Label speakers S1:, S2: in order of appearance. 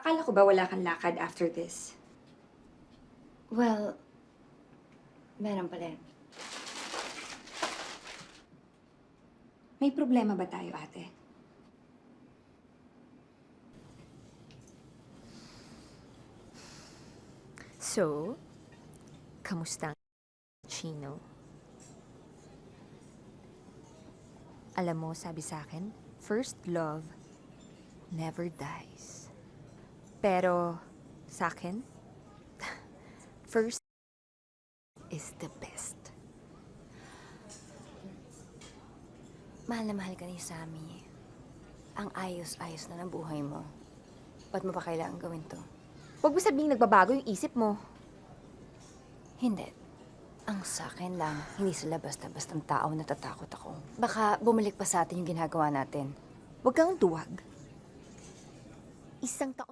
S1: Akala ko ba wala kang lakad after this?
S2: Well, meron pala.
S1: May problema ba tayo, ate?
S3: So, kamusta ang Chino? Alam mo, sabi sa akin, first love never dies. Pero, sa akin, first is the best.
S2: Mahal na mahal ka ni Sammy. Ang ayos-ayos na ng buhay mo. Ba't mo pa kailangan gawin to?
S3: Huwag mo sabihing nagbabago yung isip mo.
S2: Hindi. Ang sakin lang, hindi sila basta-bastang tao natatakot ako. Baka bumalik pa sa atin yung ginagawa natin.
S3: Huwag kang duwag. Isang taon